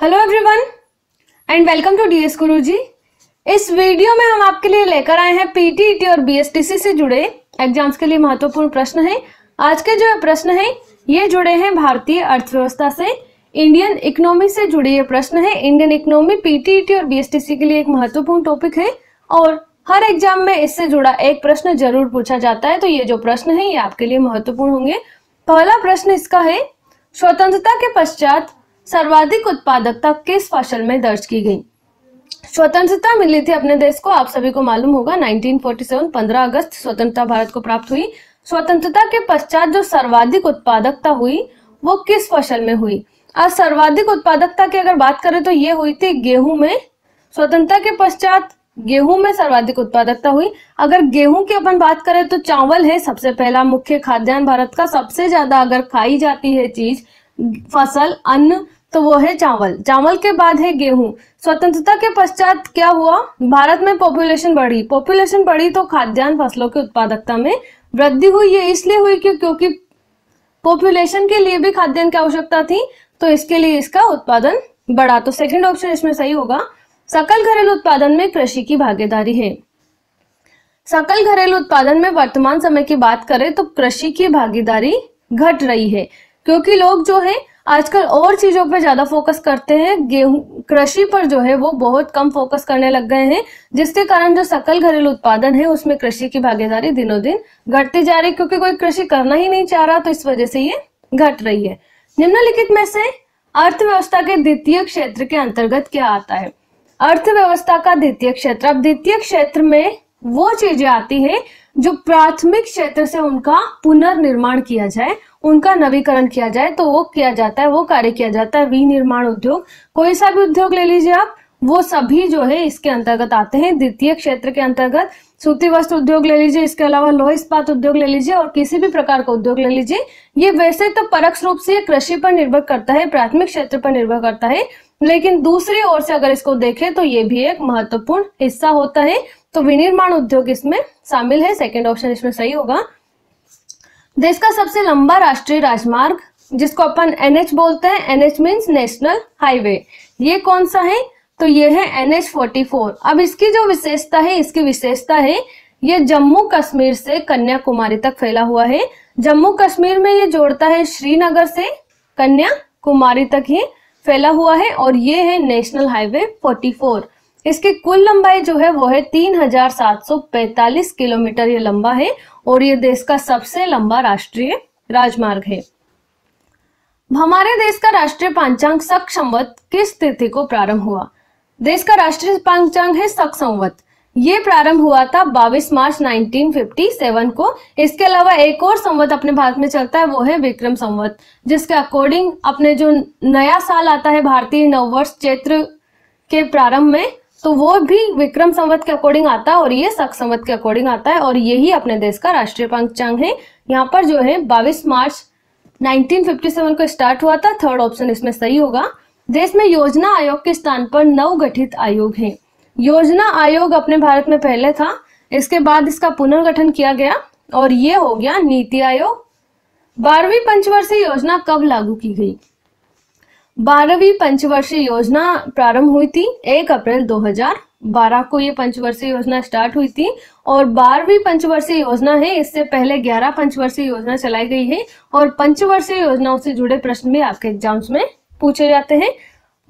Hello everyone and welcome to DS Guruji. इस video में हम आपके लिए लेकर आए हैं पीटीईटी और बीएसटीसी से जुड़े एग्जाम्स के लिए महत्वपूर्ण प्रश्न हैं। आज के जो प्रश्न हैं ये जुड़े हैं भारतीय अर्थव्यवस्था से, इंडियन इकोनॉमी से जुड़े ये प्रश्न है। इंडियन इकोनॉमी पीटीईटी और बीएसटीसी के लिए एक महत्वपूर्ण टॉपिक है और हर एग्जाम में इससे जुड़ा एक प्रश्न जरूर पूछा जाता है, तो ये जो प्रश्न है ये आपके लिए महत्वपूर्ण होंगे। पहला प्रश्न इसका है, स्वतंत्रता के पश्चात सर्वाधिक उत्पादकता किस फसल में दर्ज की गई? स्वतंत्रता मिली थी अपने देश को, आप सभी को मालूम होगा 1947 15 अगस्त स्वतंत्रता भारत को प्राप्त हुई। स्वतंत्रता के पश्चात जो सर्वाधिक उत्पादकता हुई वो किस फसल में हुई? आज सर्वाधिक उत्पादकता की अगर बात करें तो ये हुई थी गेहूं में। स्वतंत्रता के पश्चात गेहूं में सर्वाधिक उत्पादकता हुई। अगर गेहूं की अपन बात करें तो चावल है सबसे पहला मुख्य खाद्यान्न भारत का, सबसे ज्यादा अगर खाई जाती है चीज फसल अन्न तो वो है चावल। चावल के बाद है गेहूं। स्वतंत्रता के पश्चात क्या हुआ? भारत में पॉपुलेशन बढ़ी तो खाद्यान्न फसलों की उत्पादकता में वृद्धि हुई। ये इसलिए हुई क्योंकि पॉपुलेशन के लिए भी खाद्यान्न की आवश्यकता थी, तो इसके लिए इसका उत्पादन बढ़ा। तो सेकंड ऑप्शन इसमें सही होगा। सकल घरेलू उत्पादन में कृषि की भागीदारी है। सकल घरेलू उत्पादन में वर्तमान समय की बात करें तो कृषि की भागीदारी घट रही है, क्योंकि लोग जो है आजकल और चीजों पे ज्यादा फोकस करते हैं, गेहूं कृषि पर जो है वो बहुत कम फोकस करने लग गए हैं, जिसके कारण जो सकल घरेलू उत्पादन है उसमें कृषि की भागीदारी दिनों दिन घटती जा रही है, क्योंकि कोई कृषि करना ही नहीं चाह रहा, तो इस वजह से ये घट रही है। निम्नलिखित में से अर्थव्यवस्था के द्वितीय क्षेत्र के अंतर्गत क्या आता है? अर्थव्यवस्था का द्वितीय क्षेत्र, अब द्वितीय क्षेत्र में वो चीजें आती है जो प्राथमिक क्षेत्र से उनका पुनर्निर्माण किया जाए, उनका नवीकरण किया जाए, तो वो किया जाता है, वो कार्य किया जाता है। विनिर्माण उद्योग, कोई सा भी उद्योग ले लीजिए आप, वो सभी जो है इसके अंतर्गत आते हैं द्वितीय क्षेत्र के अंतर्गत। सूती वस्त्र उद्योग ले लीजिए, इसके अलावा लोह इस्पात उद्योग ले लीजिए और किसी भी प्रकार का उद्योग ले लीजिए। ये वैसे तो परोक्ष रूप से कृषि पर निर्भर करता है, प्राथमिक क्षेत्र पर निर्भर करता है, लेकिन दूसरी ओर से अगर इसको देखें तो ये भी एक महत्वपूर्ण हिस्सा होता है। तो विनिर्माण उद्योग इसमें शामिल है, सेकंड ऑप्शन इसमें सही होगा। देश का सबसे लंबा राष्ट्रीय राजमार्ग जिसको अपन NH बोलते हैं, NH मीन्स नेशनल हाईवे, ये कौन सा है? तो ये है NH-44। अब इसकी जो विशेषता है, इसकी विशेषता है ये जम्मू कश्मीर से कन्याकुमारी तक फैला हुआ है। जम्मू कश्मीर में ये जोड़ता है श्रीनगर से कन्याकुमारी तक ही फैला हुआ है और ये है नेशनल हाईवे 44। इसकी कुल लंबाई जो है वो है 3745 किलोमीटर ये लंबा है और ये देश का सबसे लंबा राष्ट्रीय राजमार्ग है। हमारे देश का राष्ट्रीय पंचांग शक संवत किस तिथि को प्रारंभ हुआ? देश का राष्ट्रीय पंचांग है शक संवत, ये प्रारंभ हुआ था 22 मार्च 1957 को। इसके अलावा एक और संवत अपने भारत में चलता है, वो है विक्रम संवत, जिसके अकॉर्डिंग अपने जो नया साल आता है भारतीय नववर्ष चैत्र के प्रारंभ में, तो वो भी विक्रम संवत के अकॉर्डिंग आता है और ये शक संवत के अकॉर्डिंग आता है और यही अपने देश का राष्ट्रीय पंचांग है। यहाँ पर जो है 22 मार्च 1957 को स्टार्ट हुआ था, थर्ड ऑप्शन इसमें सही होगा। देश में योजना आयोग के स्थान पर नवगठित आयोग है। योजना आयोग अपने भारत में पहले था, इसके बाद इसका पुनर्गठन किया गया और ये हो गया नीति आयोग। 12वीं पंचवर्षीय योजना कब लागू की गई? 12वीं पंचवर्षीय योजना प्रारंभ हुई थी 1 अप्रैल 2012 को, ये पंचवर्षीय योजना स्टार्ट हुई थी और 12वीं पंचवर्षीय योजना है। इससे पहले 11 पंचवर्षीय योजना चलाई गई है और पंचवर्षीय योजनाओं से जुड़े प्रश्न भी आपके एग्जाम्स में पूछे जाते हैं।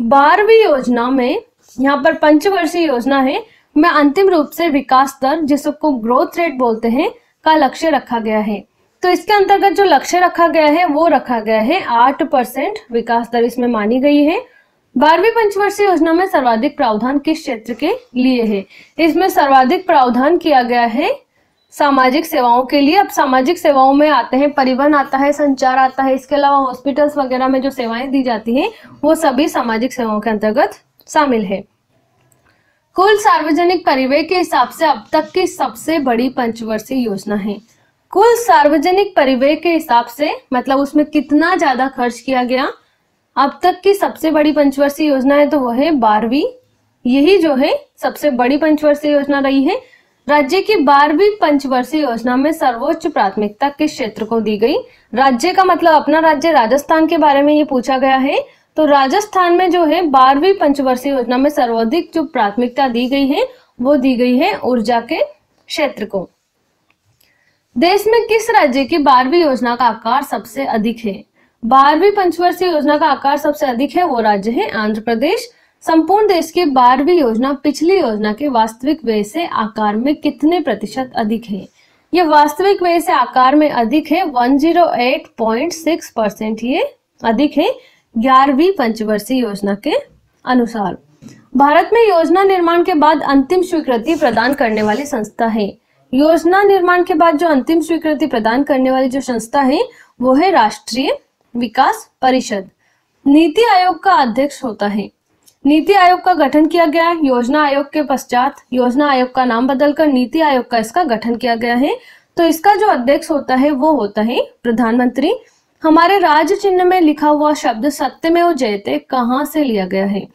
12वीं योजना में, यहाँ पर पंचवर्षीय योजना है में अंतिम रूप से विकास दर, जिसको ग्रोथ रेट बोलते हैं, का लक्ष्य रखा गया है। तो इसके अंतर्गत जो लक्ष्य रखा गया है वो रखा गया है 8% विकास दर इसमें मानी गई है। 12वीं पंचवर्षीय योजना में सर्वाधिक प्रावधान किस क्षेत्र के लिए है? इसमें सर्वाधिक प्रावधान किया गया है सामाजिक सेवाओं के लिए। अब सामाजिक सेवाओं में आते हैं, परिवहन आता है, संचार आता है, इसके अलावा हॉस्पिटल्स वगैरह में जो सेवाएं दी जाती हैं वो सभी सामाजिक सेवाओं के अंतर्गत शामिल है। कुल सार्वजनिक परिव्यय के हिसाब से अब तक की सबसे बड़ी पंचवर्षीय योजना है। कुल सार्वजनिक परिव्यय के हिसाब से मतलब उसमें कितना ज्यादा खर्च किया गया, अब तक की सबसे बड़ी पंचवर्षीय योजना है तो वो है 12वीं, यही जो है सबसे बड़ी पंचवर्षीय योजना रही है। राज्य की 12वीं पंचवर्षीय योजना में सर्वोच्च प्राथमिकता किस क्षेत्र को दी गई? राज्य का मतलब अपना राज्य राजस्थान के बारे में ये पूछा गया है। तो राजस्थान में जो है 12वीं पंचवर्षीय योजना में सर्वाधिक जो प्राथमिकता दी गई है वो दी गई है ऊर्जा के क्षेत्र को। देश में किस राज्य की 12वीं योजना का आकार सबसे अधिक है? 12वीं पंचवर्षीय योजना का आकार सबसे अधिक है वो राज्य है आंध्र प्रदेश। संपूर्ण देश की 12वीं योजना पिछली योजना के वास्तविक व्यय से आकार में कितने प्रतिशत अधिक है? ये वास्तविक व्यय से आकार में अधिक है 108.6%, ये अधिक है 11वीं पंचवर्षीय योजना के अनुसार। भारत में योजना निर्माण के बाद अंतिम स्वीकृति प्रदान करने वाली संस्था है। योजना निर्माण के बाद जो अंतिम स्वीकृति प्रदान करने वाली जो संस्था है वो है राष्ट्रीय विकास परिषद। नीति आयोग का अध्यक्ष होता है। नीति आयोग का गठन किया गया योजना आयोग के पश्चात। योजना आयोग का नाम बदलकर नीति आयोग का इसका गठन किया गया है। तो इसका जो अध्यक्ष होता है वो होता है प्रधानमंत्री। हमारे राज्य चिन्ह में लिखा हुआ शब्द सत्यमेव जयते कहाँ से लिया गया है?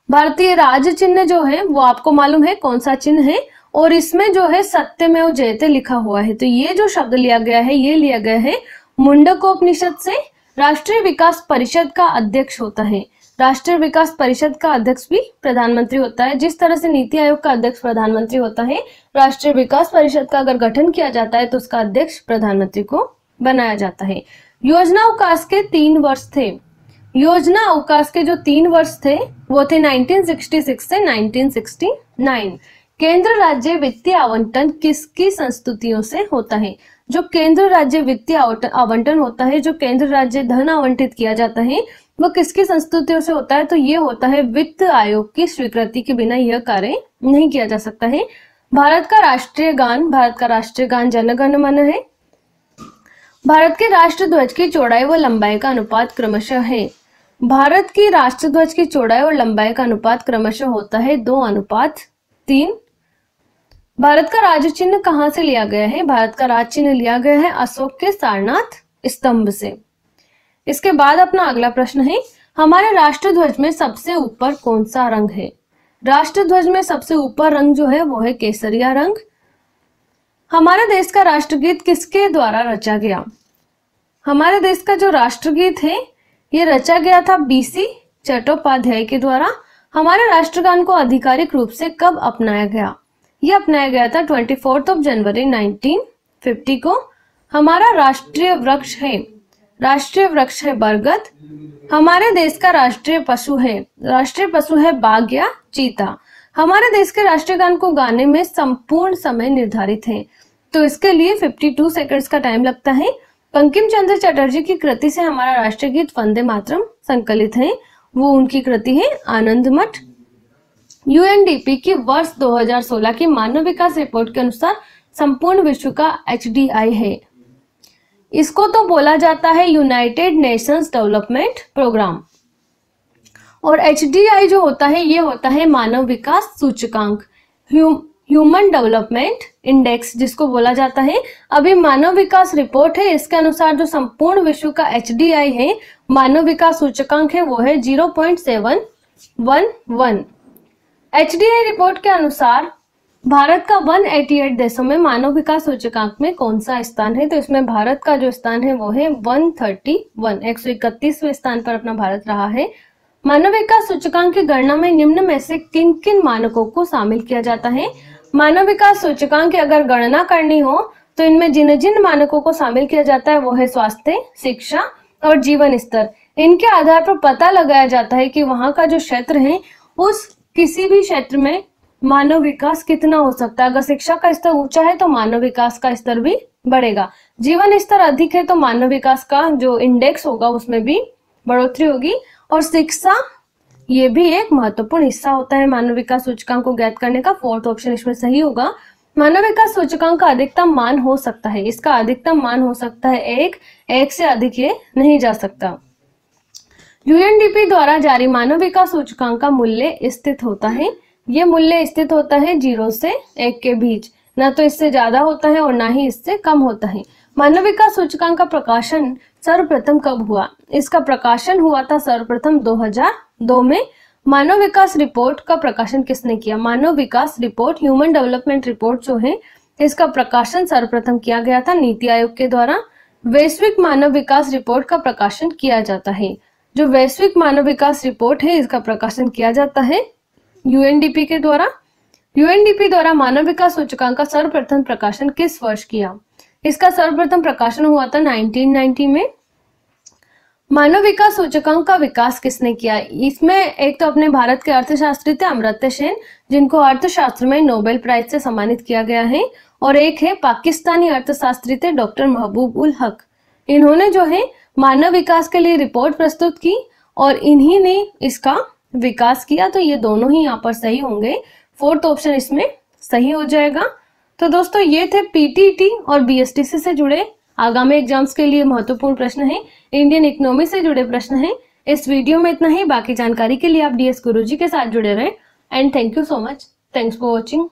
भारतीय राज्य चिन्ह जो है वो आपको मालूम है कौन सा चिन्ह है, और इसमें जो है सत्यमेव जयते लिखा हुआ है। तो ये जो शब्द लिया गया है ये लिया गया है मुंडकोपनिषद से। राष्ट्रीय विकास परिषद का अध्यक्ष होता है। राष्ट्रीय विकास परिषद का अध्यक्ष भी प्रधानमंत्री होता है। जिस तरह से नीति आयोग का अध्यक्ष प्रधानमंत्री होता है, राष्ट्रीय विकास परिषद का अगर गठन किया जाता है तो उसका अध्यक्ष प्रधानमंत्री को बनाया जाता है। योजना अवकाश के 3 वर्ष थे। योजना अवकाश के जो 3 वर्ष थे वो थे 1966 से 1969। केंद्र राज्य वित्तीय आवंटन किसकी संस्तुतियों से होता है? जो केंद्र राज्य वित्तीय आवंटन होता है, जो केंद्र राज्य धन आवंटित किया जाता है वो किसकी संस्तुतियों से होता है? तो ये होता है वित्त आयोग की स्वीकृति के बिना यह कार्य नहीं किया जा सकता है। भारत का राष्ट्रीय गान जन गण मन है। भारत के राष्ट्र ध्वज की चौड़ाई व लंबाई का अनुपात क्रमशः है। भारत की राष्ट्र ध्वज की चौड़ाई और लंबाई का अनुपात क्रमशः होता है 2:3। भारत का राज्य चिन्ह कहाँ से लिया गया है? भारत का राज्य चिन्ह लिया गया है अशोक के सारनाथ स्तंभ से। इसके बाद अपना अगला प्रश्न है, हमारे राष्ट्र ध्वज में सबसे ऊपर कौन सा रंग है? राष्ट्र ध्वज में सबसे ऊपर रंग जो है वो है केसरिया रंग। हमारे देश का राष्ट्रगीत किसके द्वारा रचा गया? हमारे देश का जो राष्ट्रगीत है ये रचा गया था BC चट्टोपाध्याय के द्वारा। हमारे राष्ट्रगान को आधिकारिक रूप से कब अपनाया गया? यह अपनाया गया था 24 जनवरी 1950 को। हमारा राष्ट्रीय वृक्ष है बरगद। हमारे देश का राष्ट्रीय पशु है बाघ या चीता। हमारे देश के राष्ट्रीय गान को गाने में संपूर्ण समय निर्धारित है, तो इसके लिए 52 सेकंड्स का टाइम लगता है। बंकिम चंद्र चटर्जी की कृति से हमारा राष्ट्रीय गीत वंदे मातरम संकलित है, वो उनकी कृति है आनंद मठ। UNDP की वर्ष 2016 की मानव विकास रिपोर्ट के अनुसार संपूर्ण विश्व का HDI है, इसको तो बोला जाता है यूनाइटेड नेशंस डेवलपमेंट प्रोग्राम। और HDI जो होता है ये होता है मानव विकास सूचकांक, ह्यूमन डेवलपमेंट इंडेक्स जिसको बोला जाता है। अभी मानव विकास रिपोर्ट है, इसके अनुसार जो संपूर्ण विश्व का HDI है मानव विकास सूचकांक है वो है 0.711। HDI रिपोर्ट के अनुसार भारत का 188 देशों में मानव विकास सूचकांक में कौन सा स्थान है? तो इसमें भारत का जो स्थान है वो है 131वें स्थान पर अपना भारत रहा है। मानव विकास सूचकांक की गणना में निम्न में से किन किन मानकों को शामिल किया जाता है? मानव विकास सूचकांक की अगर गणना करनी हो तो इनमें जिन जिन मानकों को शामिल किया जाता है वो है स्वास्थ्य, शिक्षा और जीवन स्तर। इनके आधार पर पता लगाया जाता है कि वहां का जो क्षेत्र है उस किसी भी क्षेत्र में मानव विकास कितना हो सकता है। अगर शिक्षा का स्तर ऊंचा है तो मानव विकास का स्तर भी बढ़ेगा, जीवन स्तर अधिक है तो मानव विकास का जो इंडेक्स होगा उसमें भी बढ़ोतरी होगी। और शिक्षा ये भी एक महत्वपूर्ण हिस्सा होता है मानव विकास सूचकांक को ज्ञात करने का। 4th ऑप्शन इसमें सही होगा। मानव विकास सूचकांक का अधिकतम मान हो सकता है, इसका अधिकतम मान हो सकता है 1 से अधिक ये नहीं जा सकता। UNDP द्वारा जारी मानव विकास सूचकांक का मूल्य स्थित होता है, ये मूल्य स्थित होता है 0 से 1 के बीच, ना तो इससे ज्यादा होता है और ना ही इससे कम होता है। मानव विकास सूचकांक का प्रकाशन सर्वप्रथम कब हुआ? इसका प्रकाशन हुआ था सर्वप्रथम 2002 में। मानव विकास रिपोर्ट का प्रकाशन किसने किया? मानव विकास रिपोर्ट, ह्यूमन डेवलपमेंट रिपोर्ट जो है इसका प्रकाशन सर्वप्रथम किया गया था नीति आयोग के द्वारा। वैश्विक मानव विकास रिपोर्ट का प्रकाशन किया जाता है जो वैश्विक मानव विकास रिपोर्ट है इसका प्रकाशन किया जाता है यूएनडीपी के द्वारा। यूएनडीपी द्वारा मानव विकास सूचकांक का सर्वप्रथम प्रकाशन किस वर्ष किया? इसका सर्वप्रथम प्रकाशन हुआ था 1990 में। मानव विकास सूचकांक का विकास किसने किया? इसमें एक तो अपने भारत के अर्थशास्त्री थे अमर्त्य सेन, जिनको अर्थशास्त्र में नोबेल प्राइज से सम्मानित किया गया है, और एक है पाकिस्तानी अर्थशास्त्री थे डॉक्टर महबूब उल हक। इन्होंने जो है मानव विकास के लिए रिपोर्ट प्रस्तुत की और इन्हीं ने इसका विकास किया। तो ये दोनों ही यहाँ पर सही होंगे, फोर्थ ऑप्शन इसमें सही हो जाएगा। तो दोस्तों ये थे पीटीईटी और बीएसटीसी से जुड़े आगामी एग्जाम्स के लिए महत्वपूर्ण प्रश्न है, इंडियन इकोनॉमी से जुड़े प्रश्न हैं। इस वीडियो में इतना ही। बाकी जानकारी के लिए आप डीएस गुरुजी के साथ जुड़े रहें and thank you so much. Thanks for watching.